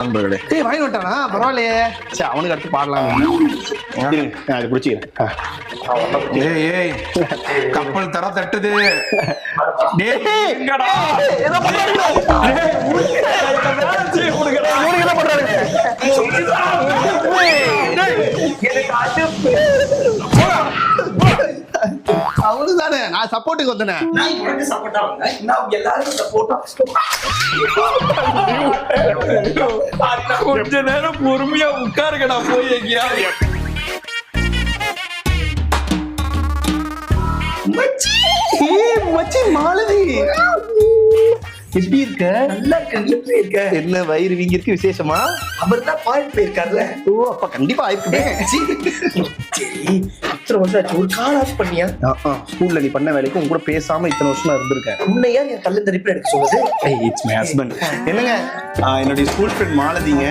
நண்பர்களே. ஏய் வாங்கி விட்டானா பரவாயில்லையே. சரி அவனுக்கு அடுத்து பாடலாம். அது குடிச்சிக்கிறேன். ஏய் கப்பல் தர தட்டுது. அவனு தானே நான் சப்போர்ட்டுக்கு வந்தேன். கொஞ்ச நேரம் பொறுமையா உட்காருங்க, நான் போய் எங்கேயாவது. மச்சி மாலதி எப்படி இருக்க? நல்லா இருக்க. நீ எப்படி இருக்க? என்ன வயிறு வீங்கி இருக்கு? விசேஷமா? அவர் தான் பாயிண்ட் போயிருக்காருல்ல. ஓ அப்ப கண்டிப்பா ஆயிருக்குமே. சரி இத்தனை வருஷம் ஆச்சு, ஒரு கால் ஆஃப் பண்ணியா? ஸ்கூல்ல நீ பண்ண வேலைக்கு உங்க கூட பேசாம இத்தனை வருஷமா இருந்திருக்கேன். உன்னையா என் கல்ல திருப்பி எடுக்க சொல்லுது? It's my husband. என்னங்க என்னுடைய ஸ்கூல் ஃப்ரெண்ட் மாலதிங்க.